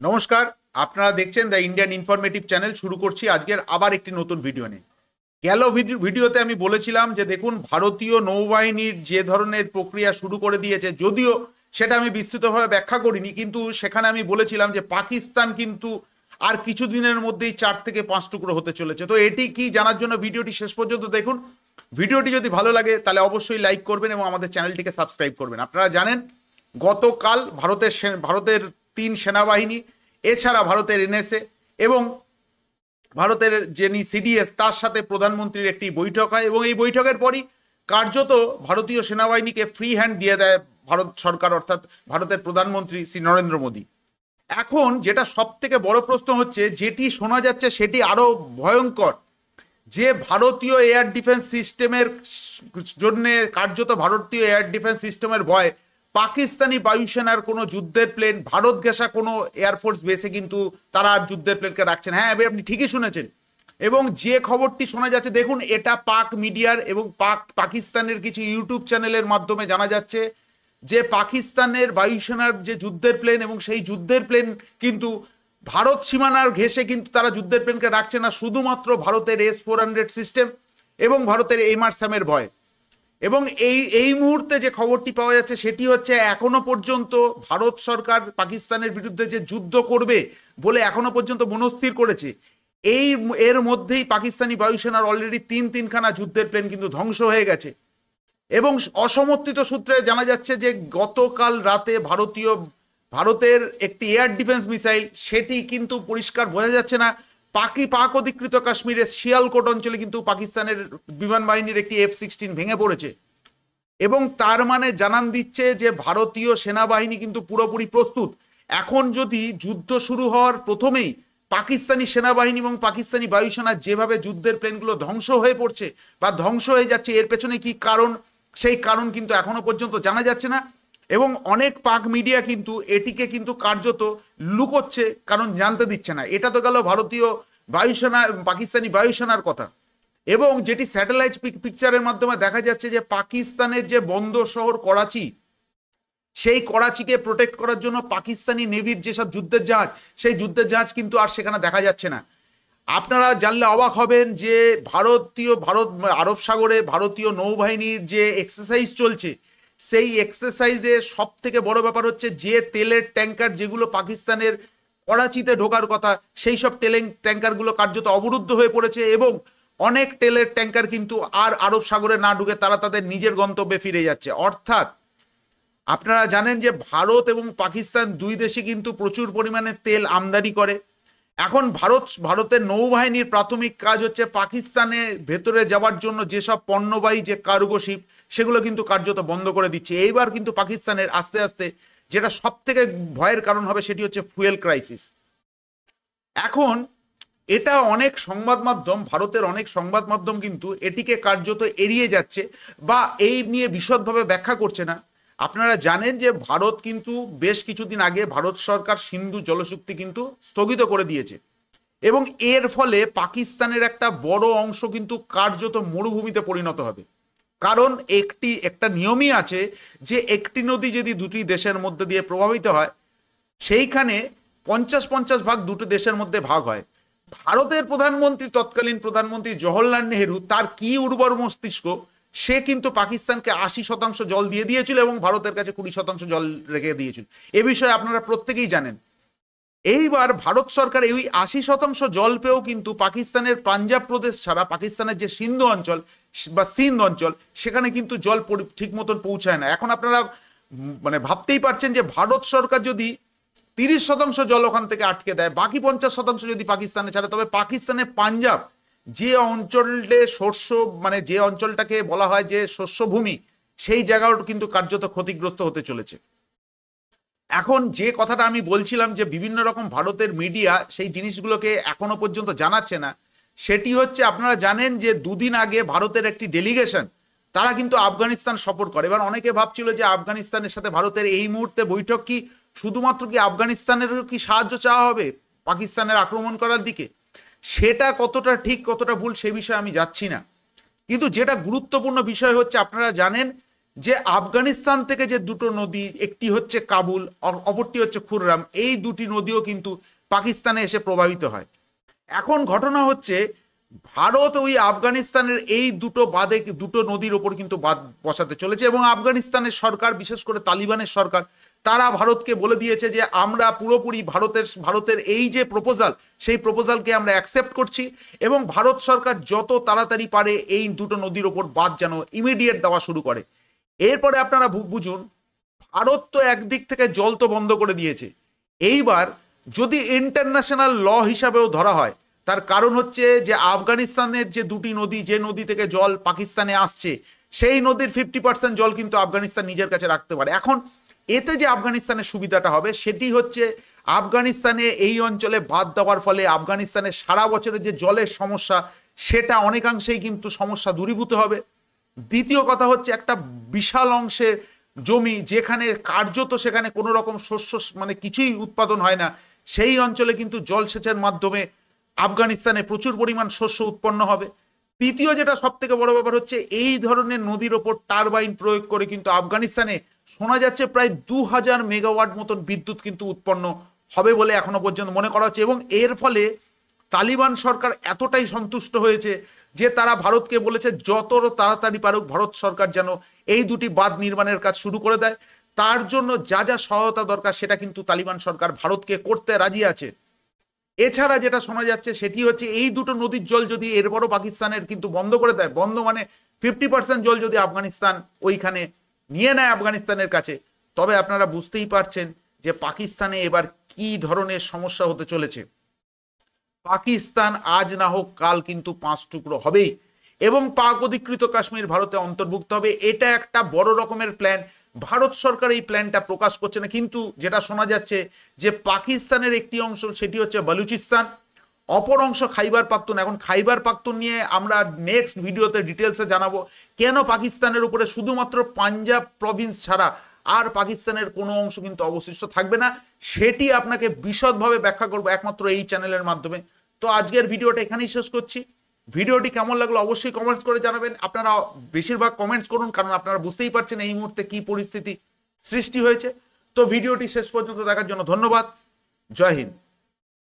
নমস্কার, আপনারা দেখছেন দ্য ইন্ডিয়ান ইনফরমেটিভ চ্যানেল। শুরু করছি আজকের আবার একটি নতুন ভিডিও নিয়ে। গেল ভিডিওতে আমি বলেছিলাম যে দেখুন, ভারতীয় নৌবাহিনীর যে ধরনের প্রক্রিয়া শুরু করে দিয়েছে, যদিও সেটা আমি বিস্তৃতভাবে ব্যাখ্যা করিনি, কিন্তু সেখানে আমি বলেছিলাম যে পাকিস্তান কিন্তু আর কিছুদিনের মধ্যেই 4 থেকে 5 টুকরো হতে চলেছে। তো এটি কি জানার জন্য ভিডিওটি শেষ পর্যন্ত দেখুন। ভিডিওটি যদি ভালো লাগে তাহলে অবশ্যই লাইক করবেন এবং আমাদের চ্যানেলটিকে সাবস্ক্রাইব করবেন। আপনারা জানেন গতকাল ভারতের 3 সেনাবাহিনী, এছাড়া ভারতের এনএসএ এবং ভারতের যিনি সিডিএস, তার সাথে প্রধানমন্ত্রীর একটি বৈঠক হয় এবং এই বৈঠকের পরই কার্যত ভারতীয় সেনাবাহিনীকে ফ্রি হ্যান্ড দিয়ে দেয় ভারত সরকার, অর্থাৎ ভারতের প্রধানমন্ত্রী শ্রী নরেন্দ্র মোদী। এখন যেটা সব থেকে বড় প্রশ্ন হচ্ছে, যেটি শোনা যাচ্ছে সেটি আরো ভয়ঙ্কর, যে ভারতীয় এয়ার ডিফেন্স সিস্টেমের জন্য কার্যত ভারতীয় এয়ার ডিফেন্স সিস্টেমের ভয় পাকিস্তানি বায়ুসেনার কোনো যুদ্ধের প্লেন ভারত ঘেঁষা কোনো এয়ারফোর্স বেসে কিন্তু তারা যুদ্ধের প্লেনকে রাখছেন। হ্যাঁ, আপনি ঠিকই শুনেছেন। এবং যে খবরটি শোনা যাচ্ছে, দেখুন, এটা পাক মিডিয়ার এবং পাকিস্তানের কিছু ইউটিউব চ্যানেলের মাধ্যমে জানা যাচ্ছে যে পাকিস্তানের বায়ুসেনার যে যুদ্ধের প্লেন এবং সেই যুদ্ধের প্লেন কিন্তু ভারত সীমানার ঘেঁষে কিন্তু তারা যুদ্ধের প্লেনকে রাখছে না, শুধুমাত্র ভারতের S-400 সিস্টেম এবং ভারতের এমআরস্যামের ভয়। এবং এই মুহূর্তে যে খবরটি পাওয়া যাচ্ছে সেটি হচ্ছে, এখনো পর্যন্ত ভারত সরকার পাকিস্তানের বিরুদ্ধে যে যুদ্ধ করবে বলে এখনো পর্যন্ত মনস্থির করেছে, এর মধ্যেই পাকিস্তানি বায়ুসেনার অলরেডি তিনখানা যুদ্ধের প্লেন কিন্তু ধ্বংস হয়ে গেছে। এবং অসমর্থিত সূত্রে জানা যাচ্ছে যে গতকাল রাতে ভারতের একটি এয়ার ডিফেন্স মিসাইল, সেটি কিন্তু পরিষ্কার বোঝা যাচ্ছে না, পাক অধিকৃত কাশ্মীরের শিয়ালকোট অঞ্চলে কিন্তু পাকিস্তানের বিমান বাহিনীর একটি F-16 ভেঙে পড়েছে। এবং তার মানে জানান দিচ্ছে যে ভারতীয় সেনাবাহিনী কিন্তু পুরোপুরি প্রস্তুত। এখন যদি যুদ্ধ শুরু হওয়ার প্রথমেই পাকিস্তানি সেনাবাহিনী এবং পাকিস্তানি বায়ুসেনা যেভাবে যুদ্ধের প্লেনগুলো ধ্বংস হয়ে পড়ছে বা ধ্বংস হয়ে যাচ্ছে, এর পেছনে কি কারণ, সেই কারণ কিন্তু এখনো পর্যন্ত জানা যাচ্ছে না। এবং অনেক পাক মিডিয়া কিন্তু এটিকে কিন্তু কার্যত লুকোচ্ছে, কারণ জানতে দিচ্ছে না। এটা তো গেল ভারতীয় বায়ুসেনা, পাকিস্তানি বায়ুসেনার কথা। এবং যেটি স্যাটেলাইট পিকচারের মাধ্যমে দেখা যাচ্ছে যে পাকিস্তানের যে বন্দর শহর করাচি, সেই করাচিকে প্রোটেক্ট করার জন্য পাকিস্তানি নেভির যেসব যুদ্ধের জাহাজ, সেই যুদ্ধের জাহাজ কিন্তু আর সেখানে দেখা যাচ্ছে না। আপনারা জানলে অবাক হবেন যে আরব সাগরে ভারতীয় নৌবাহিনীর যে এক্সারসাইজ চলছে, সেই এক্সারসাইজে সব থেকে বড় ব্যাপার হচ্ছে যে তেলের ট্যাঙ্কার যেগুলো পাকিস্তানের করাচিতে ঢোকার কথা, সেই সব ট্যাঙ্কারগুলো কার্যত অবরুদ্ধ হয়ে পড়েছে এবং অনেক তেলের ট্যাঙ্কার কিন্তু আর আরব সাগরে না ঢুকে তারা তাদের নিজের গন্তব্যে ফিরে যাচ্ছে। অর্থাৎ আপনারা জানেন যে ভারত এবং পাকিস্তান দুই দেশে কিন্তু প্রচুর পরিমাণে তেল আমদানি করে। এখন ভারতের নৌবাহিনীর প্রাথমিক কাজ হচ্ছে পাকিস্তানের ভেতরে যাওয়ার জন্য যেসব পণ্যবাহী যে কার্গো শিপ, সেগুলো কিন্তু কার্যত বন্ধ করে দিচ্ছে। এইবার কিন্তু পাকিস্তানের আস্তে আস্তে যেটা সব থেকে ভয়ের কারণ হবে সেটি হচ্ছে ফুয়েল ক্রাইসিস। এখন এটা অনেক সংবাদ মাধ্যম, ভারতের অনেক সংবাদ মাধ্যম কিন্তু এটিকে কার্যত এড়িয়ে যাচ্ছে বা এই নিয়ে বিশদভাবে ব্যাখ্যা করছে না। আপনারা জানেন যে ভারত কিন্তু বেশ কিছুদিন আগে ভারত সরকার সিন্ধু জলচুক্তি কিন্তু স্থগিত করে দিয়েছে এবং এর ফলে পাকিস্তানের একটা বড় অংশ কিন্তু কার্যত মরুভূমিতে পরিণত হবে। কারণ একটা নিয়মই আছে যে একটি নদী যদি দুটি দেশের মধ্যে দিয়ে প্রভাবিত হয়, সেইখানে 50-50 ভাগ দুটো দেশের মধ্যে ভাগ হয়। ভারতের তৎকালীন প্রধানমন্ত্রী জওহরলাল নেহেরু, তার কি উর্বর মস্তিষ্ক, সে কিন্তু পাকিস্তানকে 80% জল দিয়ে দিয়েছিল এবং ভারতের কাছে 20% জল রেখে দিয়েছিল। এ বিষয়ে আপনারা প্রত্যেকেই জানেন। এইবার ভারত সরকার এই 80% জল পেয়েও কিন্তু পাকিস্তানের পাঞ্জাব প্রদেশ ছাড়া পাকিস্তানের যে সিন্ধু অঞ্চল বা সিন্ধ অঞ্চল, সেখানে কিন্তু জল ঠিক মতন পৌঁছায় না। এখন আপনারা মানে ভাবতেই পারছেন যে ভারত সরকার যদি 30% জল ওখান থেকে আটকে দেয়, বাকি 50% যদি পাকিস্তানে ছাড়ে, তবে পাকিস্তানের পাঞ্জাব যে অঞ্চলে যে অঞ্চলটাকে বলা হয় যে শস্যভূমি, সেই জায়গাটা কিন্তু কার্যত ক্ষতিগ্রস্ত হতে চলেছে। এখন যে কথাটা আমি বলছিলাম যে বিভিন্ন রকম ভারতের মিডিয়া সেই জিনিসগুলোকে এখনো পর্যন্ত জানাচ্ছে না, সেটি হচ্ছে, আপনারা জানেন যে দুদিন আগে ভারতের একটি ডেলিগেশন তারা কিন্তু আফগানিস্তান সফর করে। এবার অনেকে ভাবছিল যে আফগানিস্তানের সাথে ভারতের এই মুহূর্তে বৈঠক কি শুধুমাত্র কি আফগানিস্তানেরও কি সাহায্য চাওয়া হবে পাকিস্তানের আক্রমণ করার দিকে, সেটা কতটা ঠিক কতটা ভুল সে বিষয়ে আমি যাচ্ছি না। কিন্তু যেটা গুরুত্বপূর্ণ বিষয় হচ্ছে, আপনারা জানেন যে আফগানিস্তান থেকে যে দুটো নদী, একটি হচ্ছে কাবুল, অপরটি হচ্ছে খুররাম, এই দুটি নদীও কিন্তু পাকিস্তানে এসে প্রভাবিত হয়। এখন ঘটনা হচ্ছে ভারত ওই আফগানিস্তানের এই দুটো বাদে দুটো নদীর ওপর কিন্তু বাদ বসাতে চলেছে, এবং আফগানিস্তানের সরকার, বিশেষ করে তালিবানের সরকার, তারা ভারতকে বলে দিয়েছে যে আমরা পুরোপুরি ভারতের এই যে প্রপোজাল, সেই প্রপোজালকে আমরা অ্যাকসেপ্ট করছি, এবং ভারত সরকার যত তাড়াতাড়ি পারে এই দুটো নদীর ওপর বাদ যেন ইমিডিয়েট দেওয়া শুরু করে। এরপরে আপনারা বুঝুন, ভারত তো একদিক থেকে জল তো বন্ধ করে দিয়েছে, এইবার যদি ইন্টারন্যাশনাল ল হিসাবেও ধরা হয়, তার কারণ হচ্ছে যে আফগানিস্তানের যে দুটি নদী, যে নদী থেকে জল পাকিস্তানে আসছে, সেই নদীর 50% জল কিন্তু আফগানিস্তান নিজের কাছে রাখতে পারে। এখন এতে যে আফগানিস্তানের সুবিধাটা হবে সেটি হচ্ছে, আফগানিস্তানে এই অঞ্চলে বাদ দেওয়ার ফলে আফগানিস্তানের সারা বছরের যে জলের সমস্যা, সেটা অনেকাংশেই কিন্তু সমস্যা দূরীভূত হবে। দ্বিতীয় কথা হচ্ছে, একটা বিশাল অংশের জমি যেখানে কার্যত সেখানে কোনো রকম শস্য মানে কিছুই উৎপাদন হয় না, সেই অঞ্চলে কিন্তু জলসেচের মাধ্যমে আফগানিস্তানে প্রচুর পরিমাণ শস্য উৎপন্ন হবে। তৃতীয় যেটা সব থেকে বড় ব্যাপার হচ্ছে, এই ধরনের নদীর ওপর টারবাইন প্রয়োগ করে কিন্তু আফগানিস্তানে শোনা যাচ্ছে প্রায় 2000 মেগাওয়াট মতন বিদ্যুৎ কিন্তু উৎপন্ন হবে বলে এখনো পর্যন্ত মনে করা হচ্ছে। এবং এর ফলে তালিবান সরকার এতটাই সন্তুষ্ট হয়েছে যে তারা ভারতকে বলেছে যত তাড়াতাড়ি পারুক ভারত সরকার যেন এই দুটি বাঁধ নির্মাণের কাজ শুরু করে দেয়, তার জন্য যা যা সহায়তা দরকার সেটা কিন্তু তালিবান সরকার ভারতকে করতে রাজি আছে। এছাড়া যেটা শোনা যাচ্ছে সেটি হচ্ছে, এই দুটো নদীর জল যদি এরপরও পাকিস্তানের কিন্তু বন্ধ করে দেয়, বন্ধ মানে 50% জল যদি আফগানিস্তান ওইখানে নিয়ে নেয় আফগানিস্তানের কাছে, তবে আপনারা বুঝতেই পারছেন যে পাকিস্তানে এবার কি ধরনের সমস্যা হতে চলেছে। পাকিস্তান আজ না হোক কাল কিন্তু 5 টুকরো হবেই, এবং পাক অধিকৃত কাশ্মীর ভারতে অন্তর্ভুক্ত হবে। এটা একটা বড় রকমের প্ল্যান। ভারত সরকার এই প্ল্যানটা প্রকাশ করছে না, কিন্তু যেটা শোনা যাচ্ছে যে পাকিস্তানের একটি অংশ, সেটি হচ্ছে বালুচিস্তান, অপর অংশ খাইবার পাখতুন। এখন খাইবার পাখতুন নিয়ে আমরা নেক্সট ভিডিওতে ডিটেলসে জানাবো কেন পাকিস্তানের উপরে শুধুমাত্র পাঞ্জাব প্রভিন্স ছাড়া আর পাকিস্তানের কোনো অংশ কিন্তু অবশিষ্ট থাকবে না, সেটি আপনাকে বিশদভাবে ব্যাখ্যা করবো একমাত্র এই চ্যানেলের মাধ্যমে। তো আজকের ভিডিওটা এখানেই শেষ করছি। ভিডিওটি কেমন লাগলো অবশ্যই কমেন্টস করে জানাবেন। আপনারা বেশিরভাগ কমেন্টস করুন, কারণ আপনারা বুঝতেই পারছেন এই মুহূর্তে কি পরিস্থিতি সৃষ্টি হয়েছে। তো ভিডিওটি শেষ পর্যন্ত দেখার জন্য ধন্যবাদ। জয় হিন্দ।